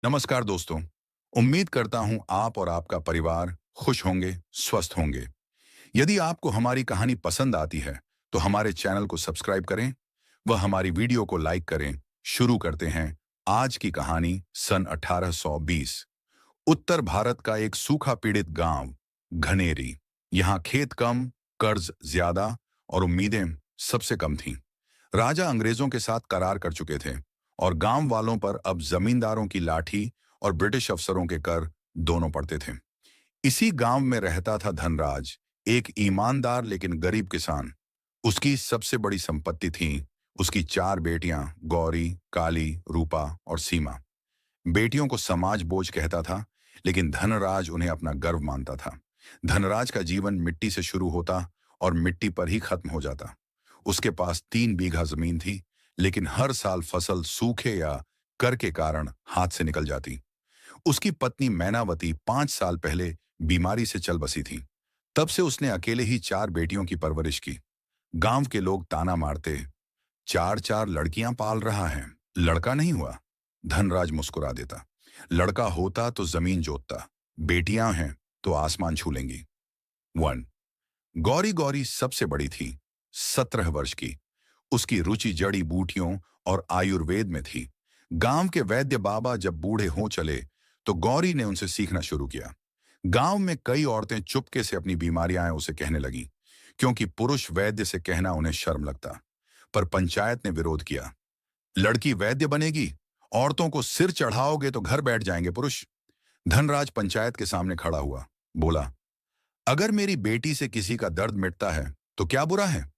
नमस्कार दोस्तों। उम्मीद करता हूं आप और आपका परिवार खुश होंगे, स्वस्थ होंगे। यदि आपको हमारी कहानी पसंद आती है तो हमारे चैनल को सब्सक्राइब करें व हमारी वीडियो को लाइक करें। शुरू करते हैं आज की कहानी। सन 1820 उत्तर भारत का एक सूखा पीड़ित गांव घनेरी। यहाँ खेत कम, कर्ज ज्यादा और उम्मीदें सबसे कम थीं। राजा अंग्रेजों के साथ करार कर चुके थे और गांव वालों पर अब जमींदारों की लाठी और ब्रिटिश अफसरों के कर दोनों पड़ते थे। इसी गांव में रहता था धनराज, एक ईमानदार लेकिन गरीब किसान। उसकी सबसे बड़ी संपत्ति थी उसकी चार बेटियां, गौरी, काली, रूपा और सीमा। बेटियों को समाज बोझ कहता था, लेकिन धनराज उन्हें अपना गर्व मानता था। धनराज का जीवन मिट्टी से शुरू होता और मिट्टी पर ही खत्म हो जाता। उसके पास 3 बीघा जमीन थी, लेकिन हर साल फसल सूखे या कर के कारण हाथ से निकल जाती। उसकी पत्नी मैनावती 5 साल पहले बीमारी से चल बसी थी। तब से उसने अकेले ही 4 बेटियों की परवरिश की। गांव के लोग ताना मारते, चार चार लड़कियां पाल रहा है, लड़का नहीं हुआ। धनराज मुस्कुरा देता, लड़का होता तो जमीन जोतता, बेटियां हैं तो आसमान छू लेंगी। 1 गौरी गौरी सबसे बड़ी थी, 17 वर्ष की। उसकी रुचि जड़ी बूटियों और आयुर्वेद में थी। गांव के वैद्य बाबा जब बूढ़े हो चले तो गौरी ने उनसे सीखना शुरू किया। गांव में कई औरतें चुपके से अपनी बीमारियां उसे कहने लगी, क्योंकि पुरुष वैद्य से कहना उन्हें शर्म लगता। पर पंचायत ने विरोध किया। लड़की वैद्य बनेगी, औरतों को सिर चढ़ाओगे तो घर बैठ जाएंगे पुरुष। धनराज पंचायत के सामने खड़ा हुआ, बोला, अगर मेरी बेटी से किसी का दर्द मिटता है तो क्या बुरा है।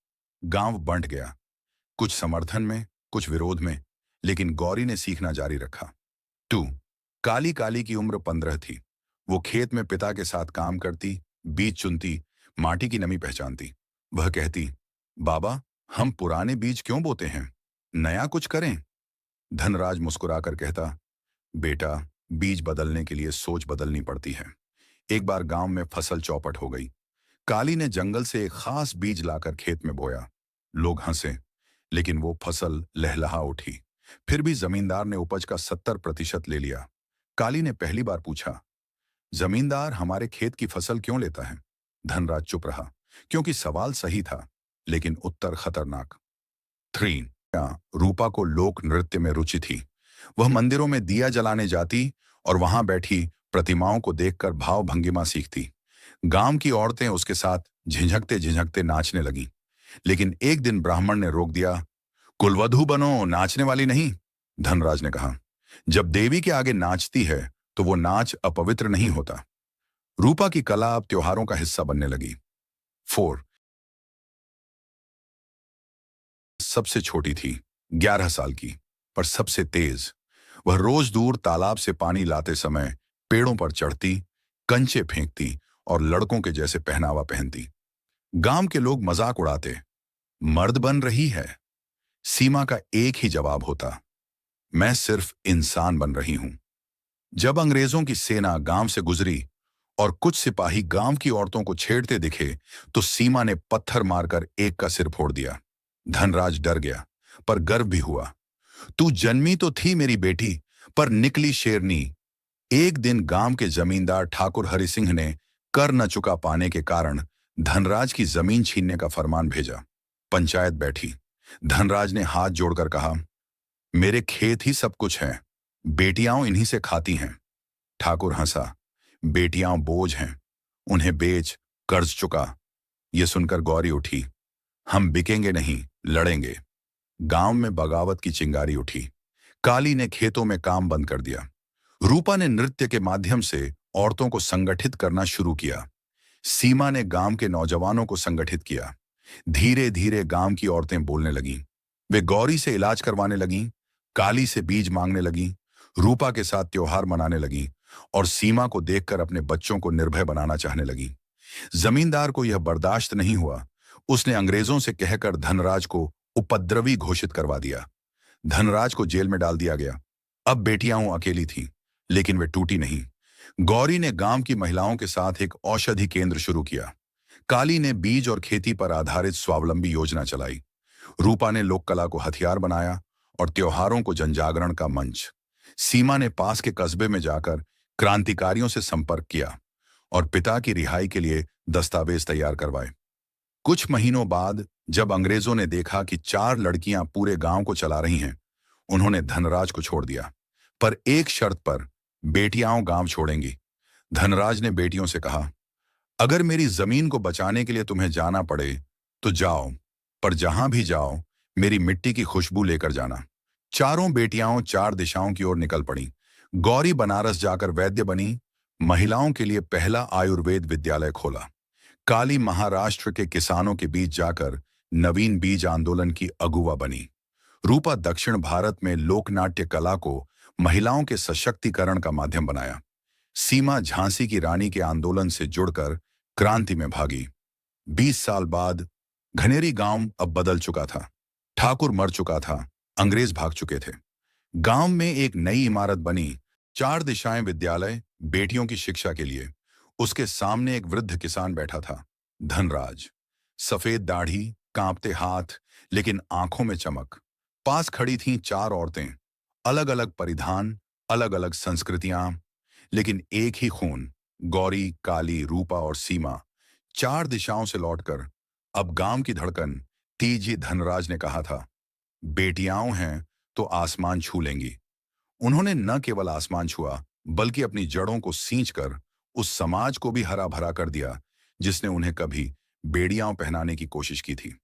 गांव बंट गया, कुछ समर्थन में, कुछ विरोध में, लेकिन गौरी ने सीखना जारी रखा। 2 काली काली की उम्र 15 थी। वो खेत में पिता के साथ काम करती, बीज चुनती, माटी की नमी पहचानती। वह कहती, बाबा, हम पुराने बीज क्यों बोते हैं, नया कुछ करें। धनराज मुस्कुराकर कहता, बेटा, बीज बदलने के लिए सोच बदलनी पड़ती है। एक बार गांव में फसल चौपट हो गई। काली ने जंगल से एक खास बीज लाकर खेत में बोया। लोग हंसे, लेकिन वो फसल लहलहा उठी। फिर भी जमींदार ने उपज का 70% ले लिया। काली ने पहली बार पूछा, जमींदार हमारे खेत की फसल क्यों लेता है। धनराज चुप रहा, क्योंकि सवाल सही था, लेकिन उत्तर खतरनाक। 3 रूपा को लोक नृत्य में रुचि थी। वह मंदिरों में दिया जलाने जाती और वहां बैठी प्रतिमाओं को देखकर भाव भंगिमा सीखती। गांव की औरतें उसके साथ झिझकते झिझकते नाचने लगीं। लेकिन एक दिन ब्राह्मण ने रोक दिया, कुलवधू बनो, नाचने वाली नहीं। धनराज ने कहा, जब देवी के आगे नाचती है तो वो नाच अपवित्र नहीं होता। रूपा की कला अब त्योहारों का हिस्सा बनने लगी। 4 सबसे छोटी थी, 11 साल की, पर सबसे तेज। वह रोज दूर तालाब से पानी लाते समय पेड़ों पर चढ़ती, कंचे फेंकती और लड़कों के जैसे पहनावा पहनती। गांव के लोग मजाक उड़ाते, मर्द बन रही है। सीमा का एक ही जवाब होता, मैं सिर्फ इंसान बन रही हूं। जब अंग्रेजों की सेना गांव से गुजरी और कुछ सिपाही गांव की औरतों को छेड़ते दिखे तो सीमा ने पत्थर मारकर एक का सिर फोड़ दिया। धनराज डर गया, पर गर्व भी हुआ। तू जन्मी तो थी मेरी बेटी, पर निकली शेरनी। एक दिन गांव के जमींदार ठाकुर हरि सिंह ने कर न चुका पाने के कारण धनराज की जमीन छीनने का फरमान भेजा। पंचायत बैठी। धनराज ने हाथ जोड़कर कहा, मेरे खेत ही सब कुछ है, बेटियां इन्हीं से खाती हैं। ठाकुर हंसा, बेटियां बोझ हैं, उन्हें बेच, कर्ज चुका। ये सुनकर गौरी उठी, हम बिकेंगे नहीं, लड़ेंगे। गांव में बगावत की चिंगारी उठी। काली ने खेतों में काम बंद कर दिया। रूपा ने नृत्य के माध्यम से औरतों को संगठित करना शुरू किया। सीमा ने गांव के नौजवानों को संगठित किया। धीरे धीरे गांव की औरतें बोलने लगीं। वे गौरी से इलाज करवाने लगीं, काली से बीज मांगने लगीं, रूपा के साथ त्योहार मनाने लगीं और सीमा को देखकर अपने बच्चों को निर्भय बनाना चाहने लगीं। जमींदार को यह बर्दाश्त नहीं हुआ। उसने अंग्रेजों से कहकर धनराज को उपद्रवी घोषित करवा दिया। धनराज को जेल में डाल दिया गया। अब बेटियां अकेली थीं, लेकिन वे टूटी नहीं। गौरी ने गांव की महिलाओं के साथ एक औषधि केंद्र शुरू किया। काली ने बीज और खेती पर आधारित स्वावलंबी योजना चलाई। रूपा ने लोक कला को हथियार बनाया और त्योहारों को जनजागरण का मंच। सीमा ने पास के कस्बे में जाकर क्रांतिकारियों से संपर्क किया और पिता की रिहाई के लिए दस्तावेज तैयार करवाए। कुछ महीनों बाद जब अंग्रेजों ने देखा कि 4 लड़कियां पूरे गांव को चला रही हैं, उन्होंने धनराज को छोड़ दिया, पर एक शर्त पर, बेटियां गांव छोड़ेंगी। धनराज ने बेटियों से कहा, अगर मेरी जमीन को बचाने के लिए तुम्हें जाना पड़े तो जाओ, पर जहां भी जाओ मेरी मिट्टी की खुशबू लेकर जाना। चारों बेटियां 4 दिशाओं की ओर निकल पड़ी। गौरी बनारस जाकर वैद्य बनी, महिलाओं के लिए पहला आयुर्वेद विद्यालय खोला। काली महाराष्ट्र के किसानों के बीच जाकर नवीन बीज आंदोलन की अगुवा बनी। रूपा दक्षिण भारत में लोकनाट्य कला को महिलाओं के सशक्तिकरण का माध्यम बनाया। सीमा झांसी की रानी के आंदोलन से जुड़कर क्रांति में भागी। 20 साल बाद घनेरी गांव अब बदल चुका था। ठाकुर मर चुका था, अंग्रेज भाग चुके थे। गांव में एक नई इमारत बनी, 4 दिशाएं विद्यालय, बेटियों की शिक्षा के लिए। उसके सामने एक वृद्ध किसान बैठा था, धनराज। सफेद दाढ़ी, कांपते हाथ, लेकिन आंखों में चमक। पास खड़ी थीं 4 औरतें, अलग अलग परिधान, अलग अलग संस्कृतियां, लेकिन एक ही खून। गौरी, काली, रूपा और सीमा 4 दिशाओं से लौटकर अब गांव की धड़कन। तीजी धनराज ने कहा था, बेटियां हैं तो आसमान छू लेंगी। उन्होंने न केवल आसमान छुआ, बल्कि अपनी जड़ों को सींचकर उस समाज को भी हरा भरा कर दिया जिसने उन्हें कभी बेड़ियां पहनाने की कोशिश की थी।